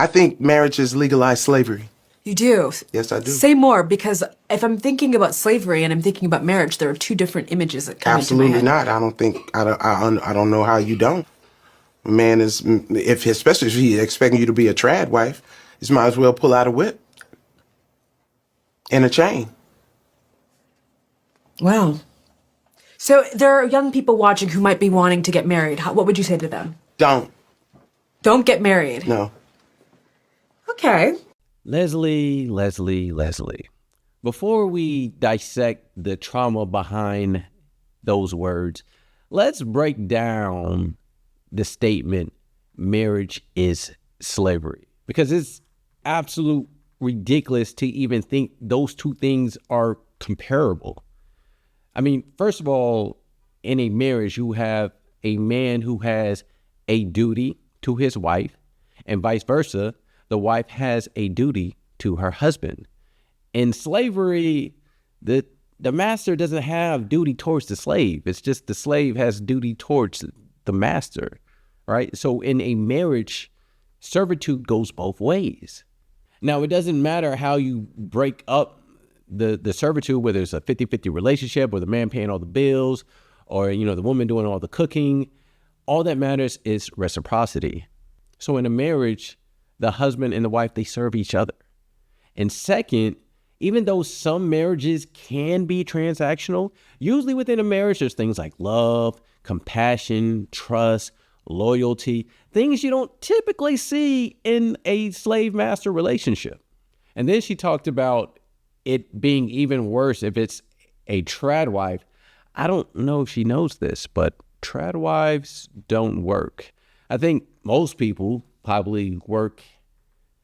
I think marriage has legalized slavery. You do? Yes, I do. Say more, because if I'm thinking about slavery and I'm thinking about marriage, there are two different images that come into my Absolutely head. not. I don't know how you don't. A man is, especially if he's expecting you to be a trad wife, he might as well pull out a whip and a chain. Wow. So there are young people watching who might be wanting to get married. What would you say to them? Don't get married. No. Okay. Leslie. Before we dissect the trauma behind those words, let's break down the statement, marriage is slavery. Because it's absolute ridiculous to even think those two things are comparable. I mean, first of all, in a marriage, you have a man who has a duty to his wife, and vice versa. The wife has a duty to her husband. In slavery, the master doesn't have duty towards the slave. It's just the slave has duty towards the master, right? So in a marriage, servitude goes both ways. Now, it doesn't matter how you break up the servitude, whether it's a 50-50 relationship or the man paying all the bills or, the woman doing all the cooking. All that matters is reciprocity. So in a marriage, the husband and the wife, they serve each other. And second, even though some marriages can be transactional, usually within a marriage, there's things like love, compassion, trust, loyalty, things you don't typically see in a slave-master relationship. And then she talked about it being even worse if it's a trad wife. I don't know if she knows this, but trad wives don't work. I think most people probably work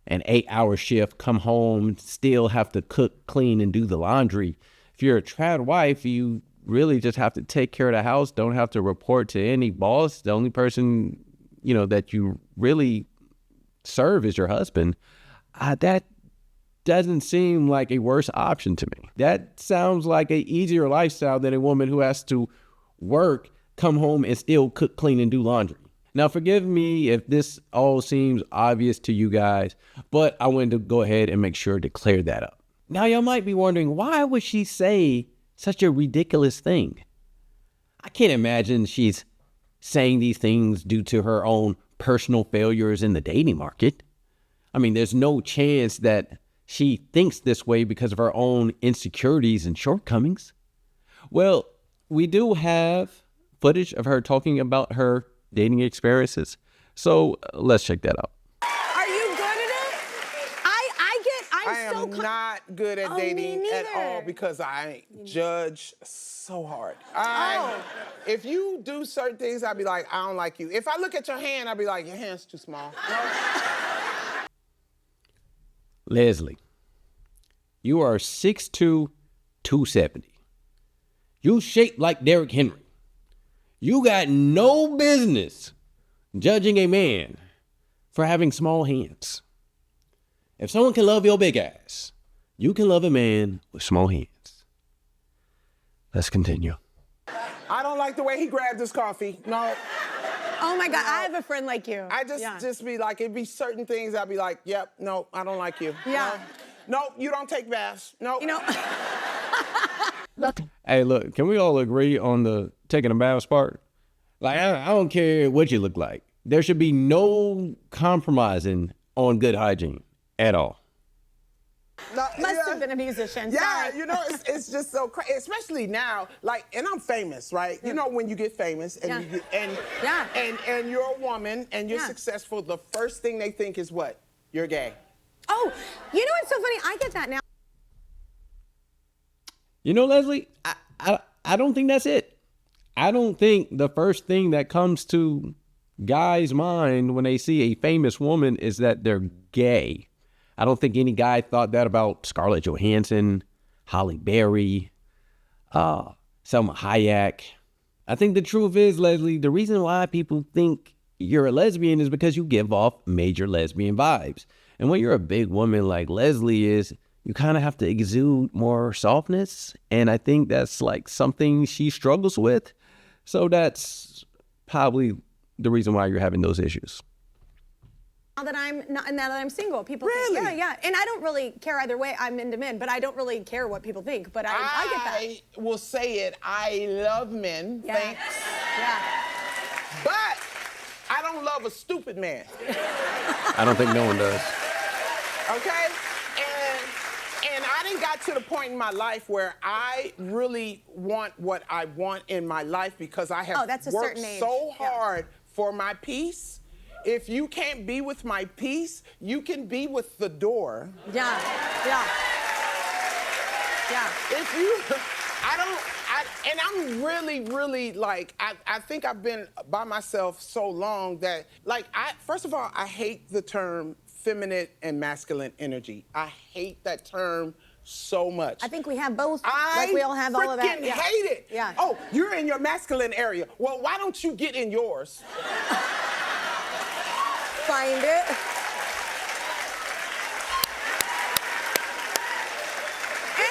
an 8-hour shift, come home, still have to cook, clean, and do the laundry. If you're a trad wife, you really just have to take care of the house, don't have to report to any boss. The only person, that you really serve is your husband. That doesn't seem like a worse option to me. That sounds like an easier lifestyle than a woman who has to work, come home, and still cook, clean, and do laundry. Now, forgive me if this all seems obvious to you guys, but I wanted to go ahead and make sure to clear that up. Now, y'all might be wondering, why would she say such a ridiculous thing? I can't imagine she's saying these things due to her own personal failures in the dating market. I mean, there's no chance that she thinks this way because of her own insecurities and shortcomings. Well, we do have footage of her talking about her dating experiences. So let's check that out. Are you good at it? I'm not good at dating at all because I judge so hard. If you do certain things, I'd be like, I don't like you. If I look at your hand, I'd be like, your hand's too small. Leslie, you are 6'2", 270. You shaped like Derrick Henry. You got no business judging a man for having small hands. If someone can love your big ass, you can love a man with small hands. Let's continue. I don't like the way he grabbed his coffee. No. Oh my God, I have a friend like you. I just be like, it'd be certain things I'd be like, yep, no, I don't like you. Yeah. No, you don't take baths. No. Hey, look, can we all agree on the taking a bath part? Like, I don't care what you look like. There should be no compromising on good hygiene at all. Must have been a musician. Yeah, Sorry. it's just so crazy, especially now. Like, and I'm famous, right? You know, when you get famous and and you're a woman and you're successful, the first thing they think is what? You're gay. Oh, you know what's so funny? I get that now. Leslie, I don't think that's it. I don't think the first thing that comes to guys' mind when they see a famous woman is that they're gay. I don't think any guy thought that about Scarlett Johansson, Halle Berry, Selma Hayek. I think the truth is, Leslie, the reason why people think you're a lesbian is because you give off major lesbian vibes. And when you're a big woman like Leslie is, you kind of have to exude more softness. And I think that's like something she struggles with. So that's probably the reason why you're having those issues. that I'm not, now that I'm single. People Really? think, yeah. And I don't really care either way. I'm into men, but I don't really care what people think. But I get that. I will say it. I love men. Yeah. Thanks. Yeah. But I don't love a stupid man. I don't think no one does. Okay? And I didn't got to the point in my life where I really want what I want in my life because I have that's a worked certain age. so Yeah. hard for my peace. If you can't be with my peace, you can be with the door. Yeah. Yeah. Yeah. If you, and I'm really, really like, I think I've been by myself so long that, like, first of all, I hate the term feminine and masculine energy. I hate that term so much. I think we have both. Like we all have all of that. I freaking hate it. Yeah. Oh, you're in your masculine area. Well, why don't you get in yours? Find it.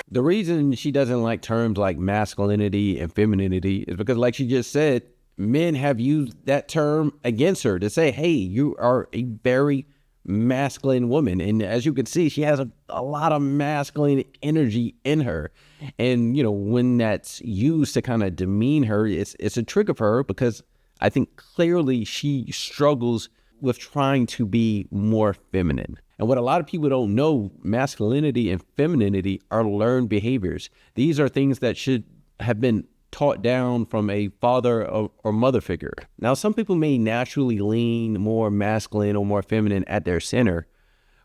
The reason she doesn't like terms like masculinity and femininity is because, like she just said, men have used that term against her to say, hey, you are a very masculine woman. And as you can see, she has a lot of masculine energy in her. And, you know, when that's used to kind of demean her, it's a trick of her because I think clearly she struggles with trying to be more feminine. And what a lot of people don't know, masculinity and femininity are learned behaviors. These are things that should have been taught down from a father or mother figure. Now, some people may naturally lean more masculine or more feminine at their center,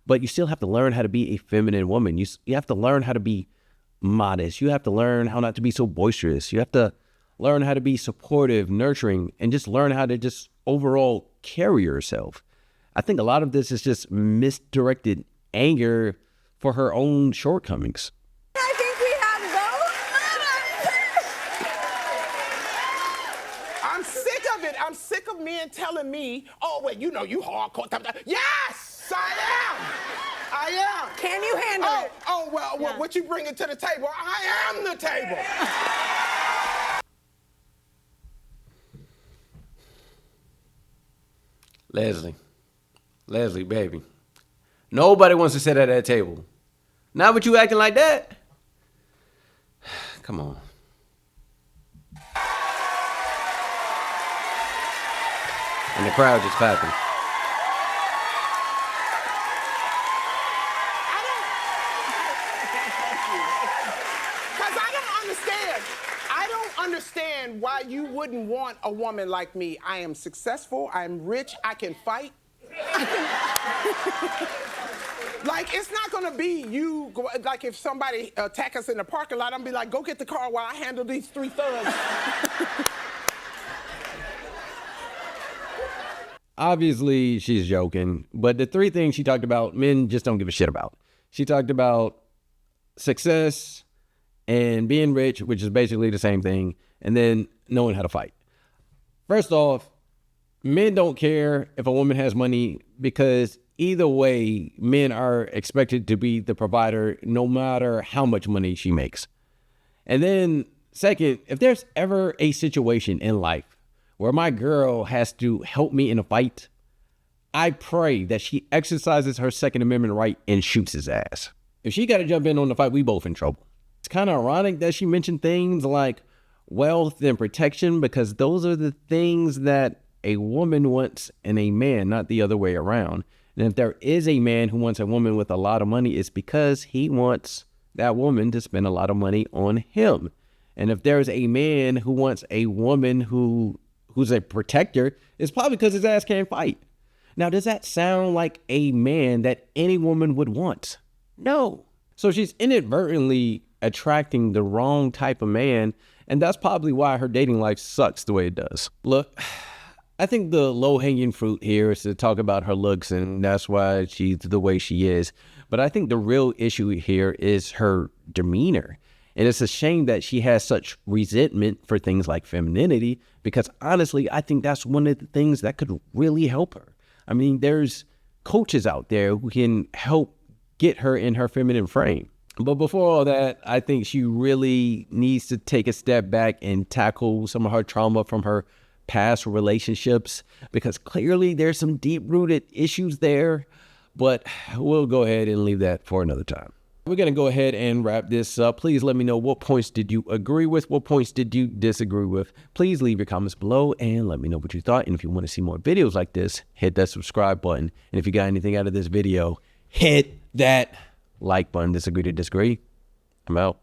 but you still have to learn how to be a feminine woman. You have to learn how to be modest. You have to learn how not to be so boisterous. You have to learn how to be supportive, nurturing, and just learn how to just overall carry yourself. I think a lot of this is just misdirected anger for her own shortcomings. I think we have both. I'm sick of it. I'm sick of men telling me, oh, well, you know, you hardcore. Yes, I am. I am. Can you handle it? Oh, well, what you bringing to the table? I am the table. Leslie, baby. Nobody wants to sit at that table. Not with you acting like that. Come on. And the crowd just clapping. Because I don't understand why you wouldn't want a woman like me. I am successful, I'm rich, I can fight. Like, it's not gonna be you, like if somebody attack us in the parking lot, I'm gonna be like, go get the car while I handle these 3 thugs. Obviously, she's joking, but the 3 things she talked about, men just don't give a shit about. She talked about success and being rich, which is basically the same thing, and then knowing how to fight. First off, men don't care if a woman has money because either way, men are expected to be the provider no matter how much money she makes. And then second, if there's ever a situation in life where my girl has to help me in a fight, I pray that she exercises her Second Amendment right and shoots his ass. If she got to jump in on the fight, we both in trouble. It's kind of ironic that she mentioned things like wealth and protection because those are the things that a woman wants in a man, not the other way around. And if there is a man who wants a woman with a lot of money, it's because he wants that woman to spend a lot of money on him. And if there's a man who wants a woman who's a protector, it's probably because his ass can't fight. Now, does that sound like a man that any woman would want? No. So she's inadvertently attracting the wrong type of man, and that's probably why her dating life sucks the way it does. Look, I think the low-hanging fruit here is to talk about her looks, and that's why she's the way she is. But I think the real issue here is her demeanor. And it's a shame that she has such resentment for things like femininity, because honestly, I think that's one of the things that could really help her. I mean, there's coaches out there who can help get her in her feminine frame. But before all that, I think she really needs to take a step back and tackle some of her trauma from her past relationships, because clearly there's some deep-rooted issues there, but we'll go ahead and leave that for another time. We're going to go ahead and wrap this up. Please let me know, what points did you agree with? What points did you disagree with? Please leave your comments below and let me know what you thought. And if you want to see more videos like this, hit that subscribe button. And if you got anything out of this video, hit that like button. Disagree to disagree. I'm out.